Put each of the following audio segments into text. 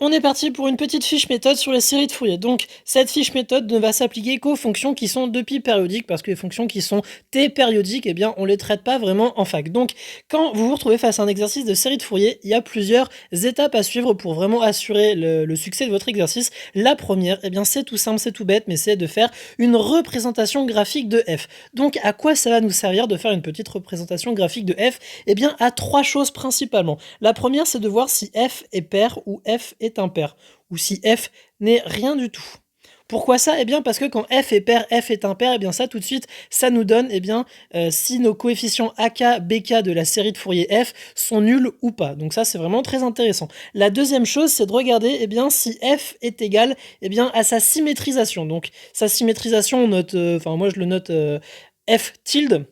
On est parti pour une petite fiche méthode sur les séries de Fourier. Donc, cette fiche méthode ne va s'appliquer qu'aux fonctions qui sont de pi périodiques, parce que les fonctions qui sont t périodiques, eh bien, on les traite pas vraiment en fac. Donc, quand vous vous retrouvez face à un exercice de série de Fourier, il y a plusieurs étapes à suivre pour vraiment assurer le succès de votre exercice. La première, eh bien, c'est tout simple, c'est tout bête, mais c'est de faire une représentation graphique de f. Donc, à quoi ça va nous servir de faire une petite représentation graphique de f? Eh bien, à trois choses principalement. La première, c'est de voir si f est pair ou f est impair, ou si f n'est rien du tout. Pourquoi ça? Eh bien parce que quand f est pair, f est impair, eh bien ça tout de suite, ça nous donne si nos coefficients AK, BK de la série de Fourier f sont nuls ou pas. Donc ça c'est vraiment très intéressant. La deuxième chose, c'est de regarder si f est égal à sa symétrisation. Donc sa symétrisation, on note, moi je le note f tilde.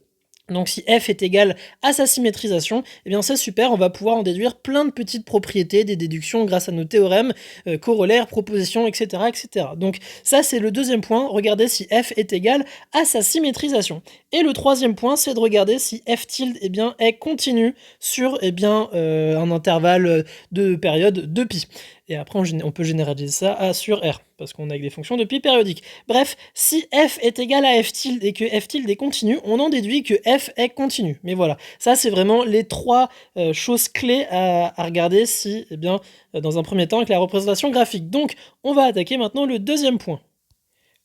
Donc si f est égal à sa symétrisation, eh bien c'est super, on va pouvoir en déduire plein de petites propriétés, des déductions grâce à nos théorèmes, corollaires, propositions, etc., etc. Donc ça c'est le deuxième point, regarder si f est égal à sa symétrisation. Et le troisième point, c'est de regarder si f tilde est continu sur un intervalle de période de pi. Et après, on peut généraliser ça sur R, parce qu'on a des fonctions de pi périodiques. Bref, si f est égal à f tilde et que f tilde est continu, on en déduit que f est continu. Mais voilà, ça c'est vraiment les trois choses clés à regarder si, dans un premier temps, avec la représentation graphique. Donc, on va attaquer maintenant le deuxième point.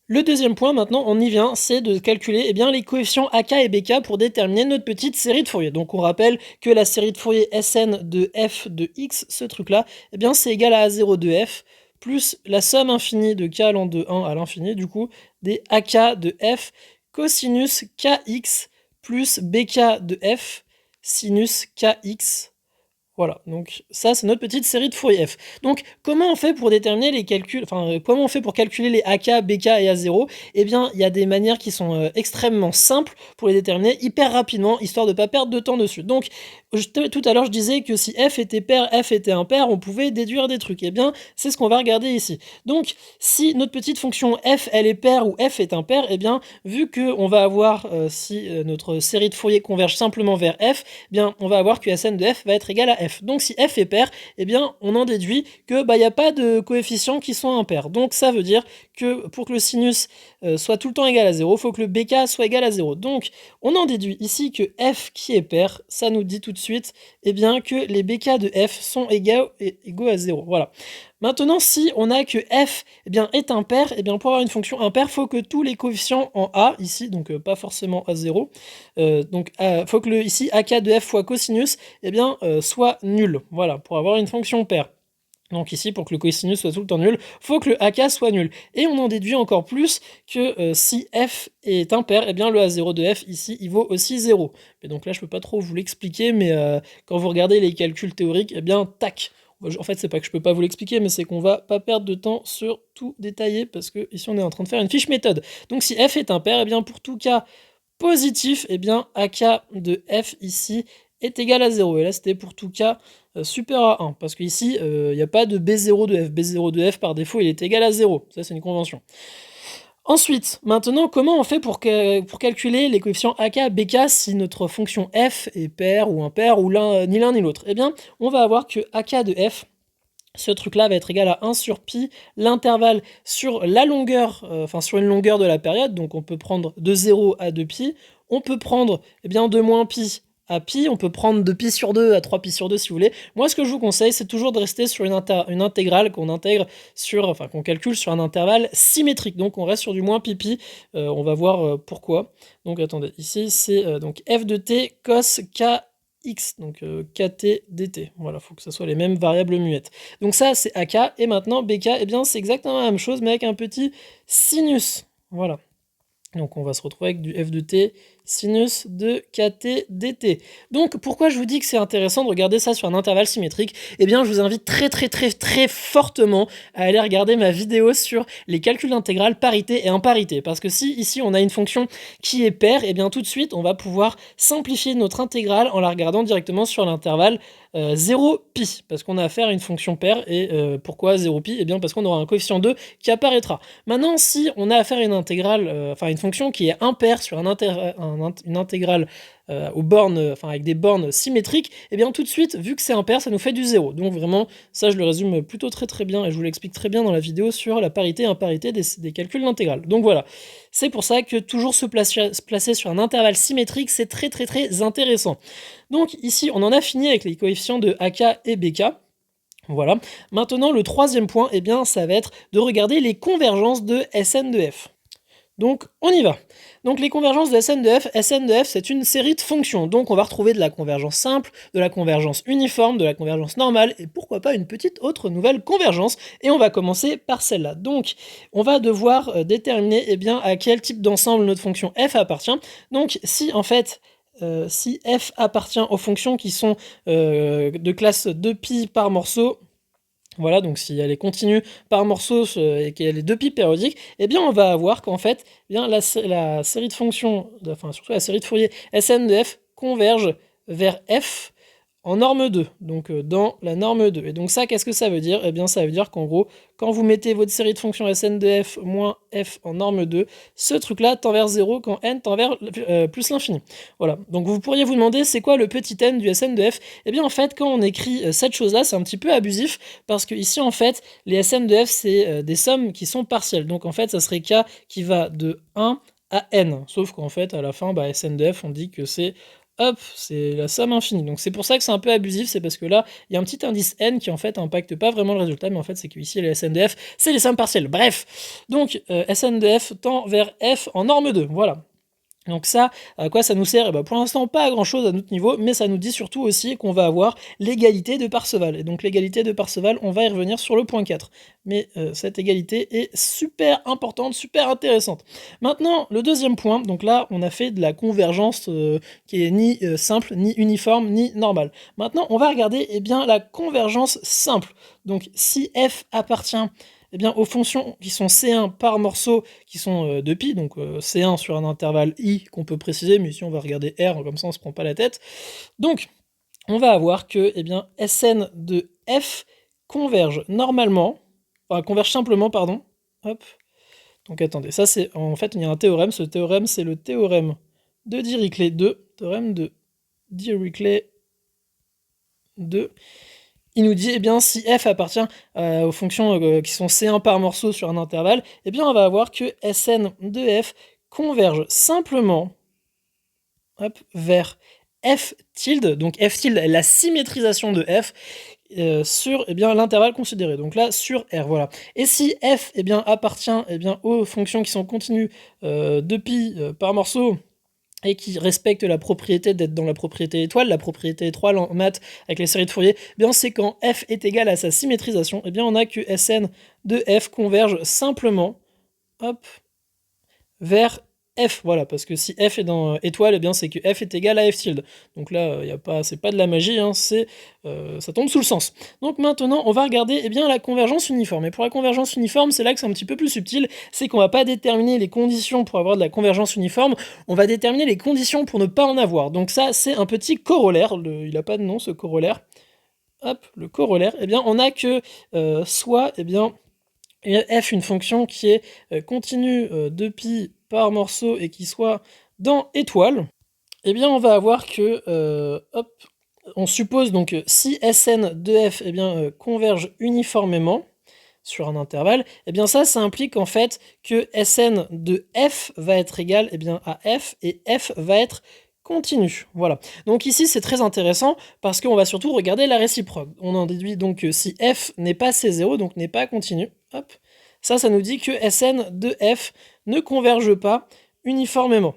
Le deuxième point, maintenant, on y vient, c'est de calculer les coefficients AK et BK pour déterminer notre petite série de Fourier. Donc on rappelle que la série de Fourier Sn de f de x, ce truc-là, c'est égal à A0 de f, plus la somme infinie de k allant de 1 à l'infini, du coup, des AK de f cosinus kx plus BK de f sinus kx. Voilà, donc ça c'est notre petite série de Fourier f. Donc comment on fait pour déterminer les calculs, comment on fait pour calculer les AK, BK et A0? Eh bien, il y a des manières qui sont extrêmement simples pour les déterminer hyper rapidement, histoire de ne pas perdre de temps dessus. Donc, tout à l'heure je disais que si f était pair, f était impair, on pouvait déduire des trucs. Eh bien, c'est ce qu'on va regarder ici. Donc, si notre petite fonction f, elle est paire ou f est impair, eh bien, vu qu'on va avoir, si notre série de Fourier converge simplement vers f, eh bien, on va avoir que Sn de f va être égal à f. Donc si f est pair, eh bien on en déduit que il n'y a pas de coefficients qui sont impairs. Donc ça veut dire que pour que le sinus soit tout le temps égal à 0, il faut que le BK soit égal à 0. Donc on en déduit ici que f qui est pair, ça nous dit tout de suite que les BK de f sont égaux à 0. Voilà. Maintenant, si on a que f est impair, pour avoir une fonction impaire, il faut que tous les coefficients en a, ici, donc pas forcément à 0, donc il faut que ici AK de f fois cosinus soit nul. Voilà, pour avoir une fonction paire. Donc ici, pour que le cosinus soit tout le temps nul, il faut que le AK soit nul. Et on en déduit encore plus que si f est impair, le A0 de f, ici, il vaut aussi 0. Et donc là, je peux pas trop vous l'expliquer, mais quand vous regardez les calculs théoriques, tac. En fait, c'est pas que je peux pas vous l'expliquer, mais c'est qu'on va pas perdre de temps sur tout détailler, parce que ici, on est en train de faire une fiche méthode. Donc si f est impair, pour tout cas positif, AK de f ici est égal à 0. Et là, c'était pour tout cas supérieur à 1. Parce qu'ici, il n'y a pas de B0 de f. B0 de f, par défaut, il est égal à 0. Ça, c'est une convention. Ensuite, maintenant, comment on fait pour calculer les coefficients AK, BK si notre fonction f est paire ou impair ou ni l'un ni l'autre? Eh bien, on va avoir que AK de f, ce truc-là va être égal à 1 sur pi, l'intervalle sur la longueur, sur une longueur de la période, donc on peut prendre de 0 à 2 pi, on peut prendre de moins pi à pi, on peut prendre de pi sur 2 à 3 pi sur 2 si vous voulez. Moi, ce que je vous conseille, c'est toujours de rester sur une intégrale qu'on intègre qu'on calcule sur un intervalle symétrique. Donc, on reste sur du moins pi pi. On va voir pourquoi. Donc, attendez, ici, c'est donc f de t cos k x, donc kt dt. Voilà, il faut que ce soit les mêmes variables muettes. Donc ça, c'est AK. Et maintenant, BK, c'est exactement la même chose, mais avec un petit sinus. Voilà. Donc on va se retrouver avec du f de t sinus de kt dt. Donc pourquoi je vous dis que c'est intéressant de regarder ça sur un intervalle symétrique? Eh bien je vous invite très fortement à aller regarder ma vidéo sur les calculs d'intégrale parité et imparité. Parce que si ici on a une fonction qui est paire, eh bien tout de suite on va pouvoir simplifier notre intégrale en la regardant directement sur l'intervalle 0 pi, parce qu'on a affaire à une fonction paire. Et pourquoi 0 pi? Eh bien parce qu'on aura un coefficient 2 qui apparaîtra. Maintenant, si on a affaire à une intégrale, une fonction qui est impaire sur une intégrale aux bornes, enfin avec des bornes symétriques, et bien tout de suite, vu que c'est impair, ça nous fait du 0. Donc vraiment, ça je le résume plutôt très bien, et je vous l'explique très bien dans la vidéo sur la parité et imparité des calculs d'intégrale. Donc voilà, c'est pour ça que toujours se placer sur un intervalle symétrique, c'est très intéressant. Donc ici, on en a fini avec les coefficients de AK et BK. Voilà. Maintenant, le troisième point, eh bien, ça va être de regarder les convergences de Sn de f. Donc, on y va. Donc, les convergences de Sn de f, c'est une série de fonctions. Donc, on va retrouver de la convergence simple, de la convergence uniforme, de la convergence normale, et pourquoi pas une petite autre nouvelle convergence. Et on va commencer par celle-là. Donc, on va devoir déterminer eh bien, à quel type d'ensemble notre fonction f appartient. Donc, si en fait... si f appartient aux fonctions qui sont de classe 2π par morceau, voilà, donc si elle est continue par morceau et qu'elle est 2π périodique, eh bien on va avoir qu'en fait, eh bien, la série de fonctions, enfin surtout la série de Fourier Sn de f converge vers f en norme 2, donc dans la norme 2. Et donc ça, qu'est-ce que ça veut dire? Eh bien ça veut dire qu'en gros, quand vous mettez votre série de fonctions Sn de f moins f en norme 2, ce truc-là tend vers 0 quand n tend vers plus l'infini. Voilà, donc vous pourriez vous demander c'est quoi le petit n du Sn de f? Eh bien en fait, quand on écrit cette chose-là, c'est un petit peu abusif, parce que ici en fait, les Sn de f, c'est des sommes qui sont partielles. Donc en fait, ça serait k qui va de 1 à n, sauf qu'en fait, à la fin, Sn de f, on dit que c'est hop, c'est la somme infinie. Donc c'est pour ça que c'est un peu abusif, c'est parce que là, il y a un petit indice n qui en fait impacte pas vraiment le résultat, mais en fait c'est que ici les Sn de f, c'est les sommes partielles. Bref, donc Sn de f tend vers f en norme 2, voilà. Donc ça, à quoi ça nous sert? Pour l'instant, pas à grand chose à notre niveau, mais ça nous dit surtout aussi qu'on va avoir l'égalité de Parseval. Et donc l'égalité de Parseval, on va y revenir sur le point 4. Mais cette égalité est super importante, super intéressante. Maintenant, le deuxième point, donc là, on a fait de la convergence qui est ni simple, ni uniforme, ni normale. Maintenant, on va regarder eh bien, la convergence simple. Donc si f appartient eh bien, aux fonctions qui sont C1 par morceau, qui sont 2π, donc C1 sur un intervalle I qu'on peut préciser, mais ici on va regarder R, comme ça on se prend pas la tête. Donc, on va avoir que eh bien, Sn de F converge normalement, enfin converge simplement, pardon. Hop. Donc attendez, ça c'est, en fait il y a un théorème, ce théorème c'est le théorème de Dirichlet 2, théorème de Dirichlet 2. Il nous dit, eh bien, si f appartient aux fonctions qui sont C1 par morceau sur un intervalle, eh bien, on va avoir que Sn de f converge simplement hop, vers f tilde, donc f tilde est la symétrisation de f sur eh bien, l'intervalle considéré, donc là sur R, voilà. Et si f eh bien, appartient eh bien, aux fonctions qui sont continues de pi par morceau, et qui respecte la propriété d'être dans la propriété étoile, la propriété étoile en maths avec les séries de Fourier, eh bien c'est quand f est égal à sa symétrisation, et eh bien on a que Sn de f converge simplement hop, vers f, voilà, parce que si f est dans étoile, et eh bien c'est que f est égal à f tilde. Donc là, c'est pas de la magie, hein, ça tombe sous le sens. Donc maintenant, on va regarder eh bien, la convergence uniforme. Et pour la convergence uniforme, c'est là que c'est un petit peu plus subtil, c'est qu'on va pas déterminer les conditions pour avoir de la convergence uniforme, on va déterminer les conditions pour ne pas en avoir. Donc ça, c'est un petit corollaire, il n'a pas de nom ce corollaire. Hop, le corollaire, eh bien on a que soit, eh bien, f une fonction qui est continue de pi par morceau et qui soit dans étoile, eh bien on va avoir que, hop, on suppose donc si Sn de f eh bien, converge uniformément sur un intervalle, eh bien ça implique en fait que Sn de f va être égal eh bien, à f, et f va être continu. Voilà. Donc ici c'est très intéressant parce qu'on va surtout regarder la réciproque. On en déduit donc que si f n'est pas C0, donc n'est pas continu, hop, ça nous dit que Sn de f ne converge pas uniformément.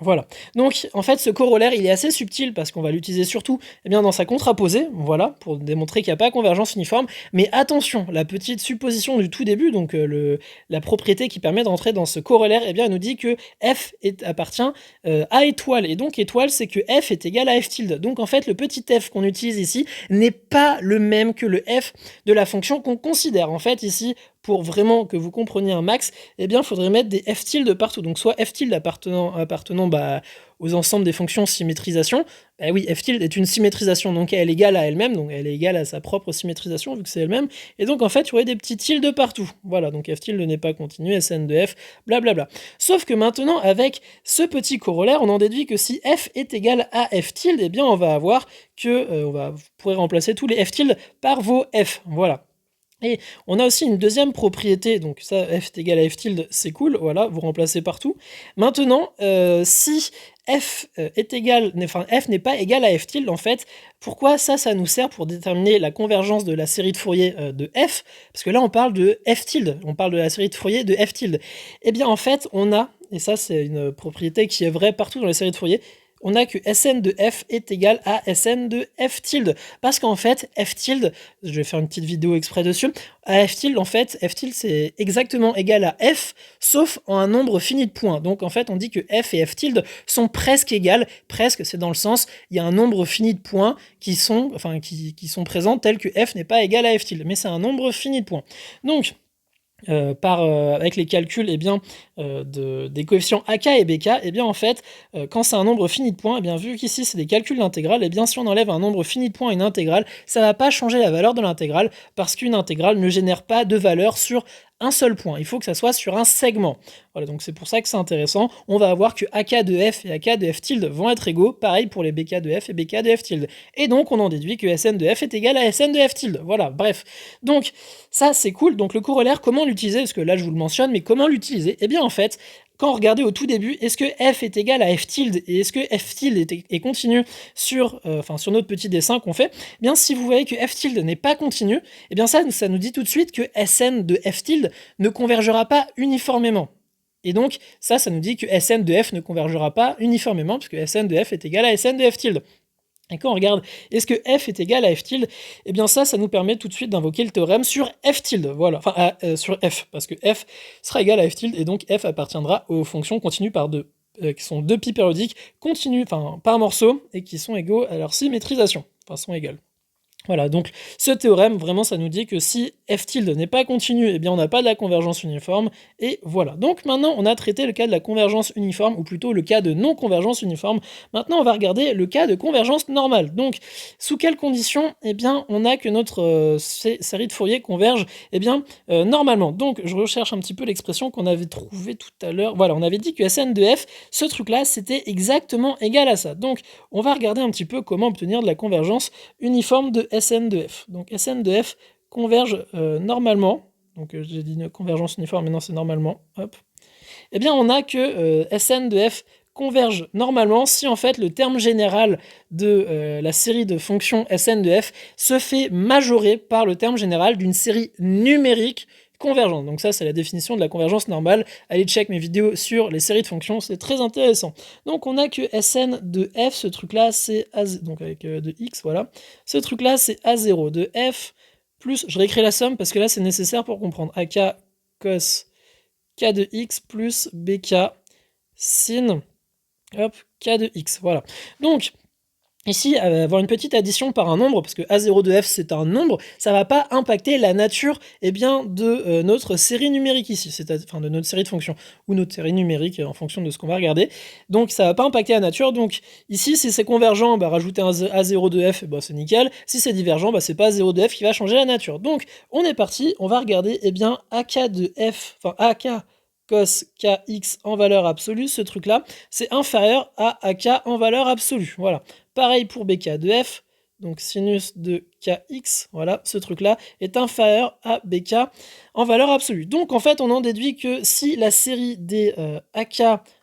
Voilà. Donc, en fait, ce corollaire, il est assez subtil parce qu'on va l'utiliser surtout eh bien, dans sa contraposée, voilà, pour démontrer qu'il n'y a pas convergence uniforme. Mais attention, la petite supposition du tout début, donc la propriété qui permet d'entrer dans ce corollaire, eh bien, elle nous dit que f appartient à étoile. Et donc, étoile, c'est que f est égal à f tilde. Donc, en fait, le petit f qu'on utilise ici n'est pas le même que le f de la fonction qu'on considère. En fait, ici, pour vraiment que vous compreniez un max, eh bien, il faudrait mettre des f tilde partout. Donc, soit f tilde appartenant aux ensembles des fonctions symétrisation, Bah oui, f tilde est une symétrisation, donc elle est égale à elle-même, donc elle est égale à sa propre symétrisation vu que c'est elle-même, et donc en fait, il y aurait des petits tildes partout. Voilà, donc f tilde n'est pas continu, Sn de f, blablabla. Sauf que maintenant, avec ce petit corollaire, on en déduit que si f est égal à f tilde, eh bien on va avoir que, vous pourrez remplacer tous les f tilde par vos f, voilà. Et on a aussi une deuxième propriété, donc ça, f est égal à f tilde, c'est cool, voilà, vous remplacez partout. Maintenant, si f est égal, enfin f n'est pas égal à f tilde, en fait, pourquoi ça nous sert pour déterminer la convergence de la série de Fourier de f, parce que là on parle de f tilde, on parle de la série de Fourier de f tilde. Eh bien en fait, on a, et ça c'est une propriété qui est vraie partout dans les séries de Fourier, on a que Sn de f est égal à Sn de f tilde. Parce qu'en fait, f tilde, je vais faire une petite vidéo exprès dessus, à f tilde, en fait, f tilde c'est exactement égal à f, sauf en un nombre fini de points. Donc en fait, on dit que f et f tilde sont presque égales. Presque, c'est dans le sens, il y a un nombre fini de points qui sont présents tels que f n'est pas égal à f tilde. Mais c'est un nombre fini de points. Donc, avec les calculs des coefficients AK et BK, en fait, quand c'est un nombre fini de points, vu qu'ici c'est des calculs d'intégrale, si on enlève un nombre fini de points à une intégrale, ça va pas changer la valeur de l'intégrale, parce qu'une intégrale ne génère pas de valeur sur un seul point, il faut que ça soit sur un segment. Voilà, donc c'est pour ça que c'est intéressant. On va avoir que AK de f et AK de f tilde vont être égaux, pareil pour les BK de f et BK de f tilde. Et donc on en déduit que Sn de f est égal à Sn de f tilde. Voilà, bref. Donc ça c'est cool. Donc le corollaire, comment l'utiliser? Parce que là je vous le mentionne, mais comment l'utiliser? Eh bien en fait, quand on regardait au tout début, est-ce que f est égal à f tilde et est-ce que f tilde est continu sur notre petit dessin qu'on fait? Eh bien, si vous voyez que f tilde n'est pas continu, eh bien ça nous dit tout de suite que Sn de f tilde ne convergera pas uniformément. Et donc, ça nous dit que Sn de f ne convergera pas uniformément, puisque Sn de f est égal à Sn de f tilde. Et quand on regarde, est-ce que f est égal à f tilde? Eh bien ça nous permet tout de suite d'invoquer le théorème sur f tilde, voilà, enfin sur f, parce que f sera égal à f tilde, et donc f appartiendra aux fonctions continues par deux, qui sont deux pi périodiques continues, par morceau, et qui sont égaux à leur symétrisation, sont égales. Voilà, donc ce théorème, vraiment, ça nous dit que si f tilde n'est pas continu, eh bien on n'a pas de la convergence uniforme, et voilà. Donc maintenant, on a traité le cas de la convergence uniforme, ou plutôt le cas de non-convergence uniforme. Maintenant, on va regarder le cas de convergence normale. Donc, sous quelles conditions, eh bien, on a que notre série de Fourier converge, normalement. Donc, je recherche un petit peu l'expression qu'on avait trouvée tout à l'heure. Voilà, on avait dit que Sn de f, ce truc-là, c'était exactement égal à ça. Donc, on va regarder un petit peu comment obtenir de la convergence uniforme de Sn de f. Donc Sn de f converge normalement, donc j'ai dit une convergence uniforme, mais non c'est normalement, hop. Eh bien on a que Sn de f converge normalement si en fait le terme général de la série de fonctions Sn de f se fait majorer par le terme général d'une série numérique convergente. Donc ça, c'est la définition de la convergence normale. Allez check mes vidéos sur les séries de fonctions, c'est très intéressant. Donc on a que Sn de f, ce truc-là, c'est A0, donc avec de x, voilà. Ce truc-là, c'est A0 de f plus, je réécris la somme parce que là, c'est nécessaire pour comprendre. AK cos k de x plus bk sin, hop, k de x, voilà. Donc, ici, avoir une petite addition par un nombre, parce que A0 de f c'est un nombre, ça va pas impacter la nature de notre série numérique ici, de notre série de fonctions, ou notre série numérique en fonction de ce qu'on va regarder. Donc ça va pas impacter la nature, donc ici si c'est convergent, rajouter un A0 de f, c'est nickel, si c'est divergent, c'est pas A0 de f qui va changer la nature. Donc on est parti, on va regarder AK de f, AK cos kx en valeur absolue, ce truc-là, c'est inférieur à AK en valeur absolue, voilà. Pareil pour BK de f, donc sinus de kx, voilà, ce truc-là est inférieur à BK en valeur absolue. Donc en fait, on en déduit que si la série des AK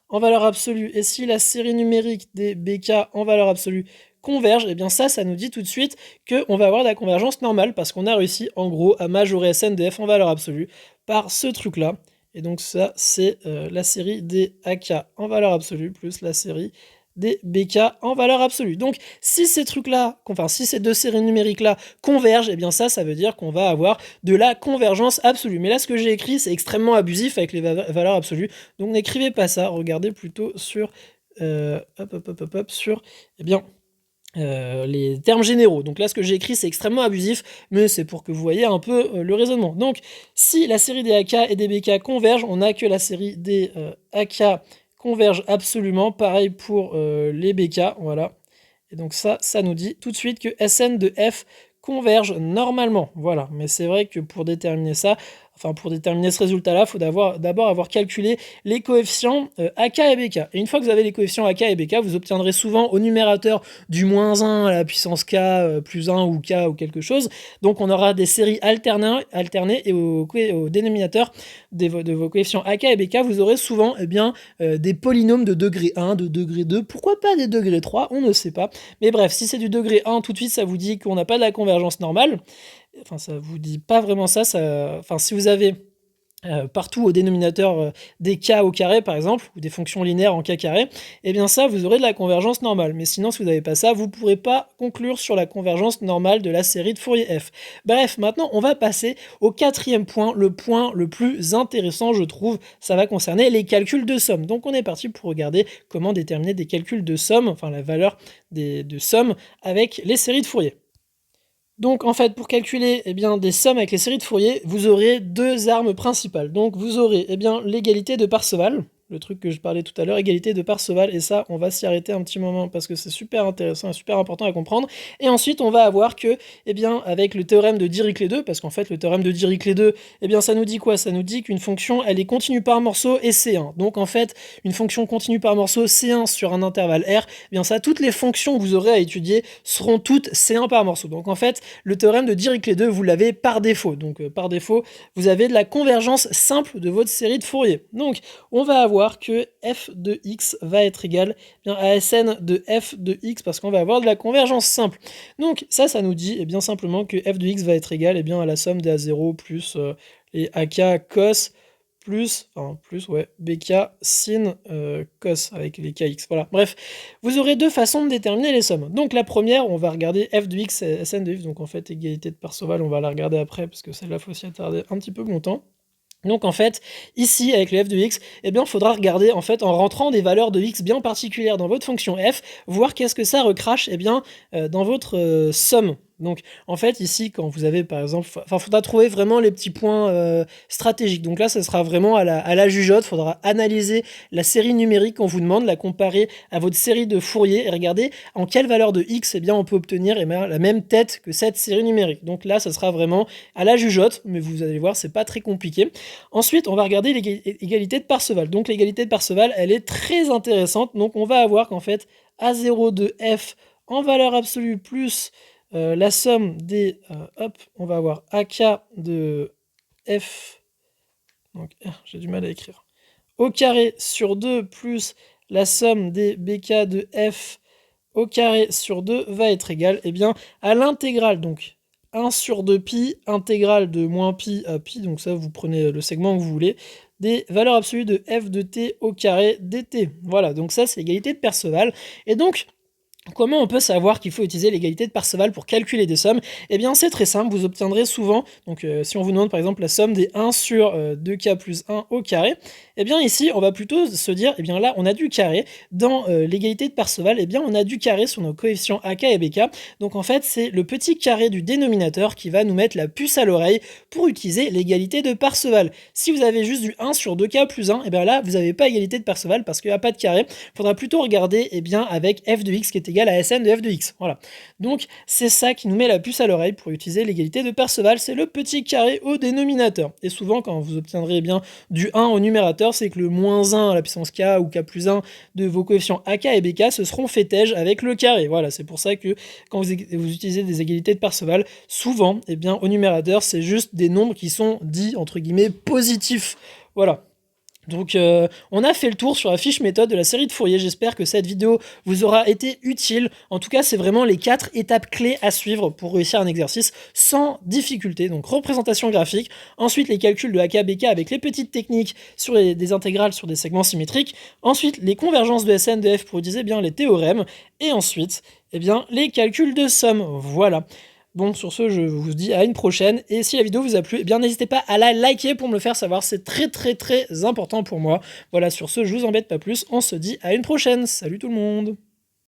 en valeur absolue et si la série numérique des BK en valeur absolue convergent, et bien ça nous dit tout de suite qu'on va avoir de la convergence normale parce qu'on a réussi en gros à majorer Sn de f en valeur absolue par ce truc-là. Et donc ça, c'est la série des AK en valeur absolue plus la série des BK en valeur absolue. Donc si ces trucs-là, si ces deux séries numériques-là convergent, et bien ça veut dire qu'on va avoir de la convergence absolue. Mais là, ce que j'ai écrit, c'est extrêmement abusif avec les valeurs absolues. Donc n'écrivez pas ça, regardez plutôt sur les termes généraux. Donc là, ce que j'ai écrit, c'est extrêmement abusif, mais c'est pour que vous voyez un peu le raisonnement. Donc, si la série des AK et des BK convergent, on n'a que la série des AK converge absolument. Pareil pour les BK, voilà. Et donc ça nous dit tout de suite que Sn de f converge normalement. Voilà, mais c'est vrai que pour déterminer ça, enfin pour déterminer ce résultat-là, il faut d'abord avoir calculé les coefficients AK et BK. Et une fois que vous avez les coefficients AK et BK, vous obtiendrez souvent au numérateur du moins 1 à la puissance K plus 1 ou K ou quelque chose. Donc on aura des séries alternées et au dénominateur de vos coefficients AK et BK, vous aurez souvent des polynômes de degré 1, de degré 2, pourquoi pas des degrés 3, on ne sait pas. Mais bref, si c'est du degré 1, tout de suite ça vous dit qu'on n'a pas de la convergence normale. Enfin, ça vous dit pas vraiment ça. Enfin, si vous avez partout au dénominateur des k au carré par exemple, ou des fonctions linéaires en k carré, et bien ça vous aurez de la convergence normale. Mais sinon si vous n'avez pas ça, vous ne pourrez pas conclure sur la convergence normale de la série de Fourier f. Bref, maintenant on va passer au quatrième point, le point le plus intéressant je trouve, ça va concerner les calculs de somme. Donc on est parti pour regarder comment déterminer des calculs de somme, enfin la valeur de somme avec les séries de Fourier. Donc en fait, pour calculer des sommes avec les séries de Fourier, vous aurez deux armes principales. Donc vous aurez l'égalité de Parseval, le truc que je parlais tout à l'heure, égalité de Parseval, et ça, on va s'y arrêter un petit moment parce que c'est super intéressant et super important à comprendre. Et ensuite, on va avoir que, avec le théorème de Dirichlet-2, parce qu'en fait, le théorème de Dirichlet-2, ça nous dit quoi? Ça nous dit qu'une fonction, elle est continue par morceau et C1. Donc en fait, une fonction continue par morceau C1 sur un intervalle R, ça, toutes les fonctions que vous aurez à étudier seront toutes C1 par morceau. Donc en fait, le théorème de Dirichlet-2, vous l'avez par défaut. Donc par défaut, vous avez de la convergence simple de votre série de Fourier. Donc on va avoir que f de x va être égal à Sn de f de x parce qu'on va avoir de la convergence simple. Donc ça nous dit simplement que f de x va être égal à la somme des A0 plus les AK cos plus bk sin cos avec les kx. Voilà, bref, vous aurez deux façons de déterminer les sommes. Donc la première, on va regarder f de x et Sn de f, donc en fait égalité de Parseval, on va la regarder après parce que celle-là faut s'y attarder un petit peu longtemps. Donc en fait, ici avec le f de x, il faudra regarder en fait en rentrant des valeurs de x bien particulières dans votre fonction f, voir qu'est-ce que ça recrache dans votre somme. Donc en fait ici quand vous avez par exemple, il faudra trouver vraiment les petits points stratégiques. Donc là ça sera vraiment à la jugeote, il faudra analyser la série numérique qu'on vous demande, la comparer à votre série de Fourier et regarder en quelle valeur de x on peut obtenir la même tête que cette série numérique. Donc là ça sera vraiment à la jugeote, mais vous allez voir c'est pas très compliqué. Ensuite on va regarder l'égalité de Parseval. Donc l'égalité de Parseval elle est très intéressante, donc on va avoir qu'en fait A0 de f en valeur absolue plus la somme des, on va avoir AK de f, donc j'ai du mal à écrire, au carré sur 2 plus la somme des BK de f au carré sur 2 va être égal à l'intégrale, donc 1 sur 2 pi, intégrale de moins pi à pi, donc ça vous prenez le segment que vous voulez, des valeurs absolues de f de t au carré dt. Voilà, donc ça c'est l'égalité de Parseval, et donc comment on peut savoir qu'il faut utiliser l'égalité de Parseval pour calculer des sommes? C'est très simple, vous obtiendrez souvent, donc si on vous demande par exemple la somme des 1 sur 2k plus 1 au carré, ici on va plutôt se dire, là on a du carré, dans l'égalité de Parseval, on a du carré sur nos coefficients AK et BK, donc en fait c'est le petit carré du dénominateur qui va nous mettre la puce à l'oreille pour utiliser l'égalité de Parseval. Si vous avez juste du 1 sur 2k plus 1, là vous n'avez pas égalité de Parseval parce qu'il n'y a pas de carré, il faudra plutôt regarder avec f de x qui est égal à Sn de f de x. Voilà. Donc c'est ça qui nous met la puce à l'oreille pour utiliser l'égalité de Parseval, c'est le petit carré au dénominateur. Et souvent quand vous obtiendrez du 1 au numérateur, c'est que le moins 1 à la puissance k ou k plus 1 de vos coefficients AK et BK se seront fait-ège avec le carré. Voilà, c'est pour ça que quand vous utilisez des égalités de Parseval, souvent au numérateur, c'est juste des nombres qui sont dits entre guillemets positifs. Voilà. Donc on a fait le tour sur la fiche méthode de la série de Fourier, j'espère que cette vidéo vous aura été utile. En tout cas c'est vraiment les 4 étapes clés à suivre pour réussir un exercice sans difficulté. Donc représentation graphique, ensuite les calculs de AK-BK avec les petites techniques sur des intégrales sur des segments symétriques, ensuite les convergences de Sn de f pour utiliser les théorèmes, et ensuite les calculs de somme. Voilà. Bon, sur ce, je vous dis à une prochaine, et si la vidéo vous a plu, n'hésitez pas à la liker pour me le faire savoir, c'est très très très important pour moi. Voilà, sur ce, je vous embête pas plus, on se dit à une prochaine, salut tout le monde!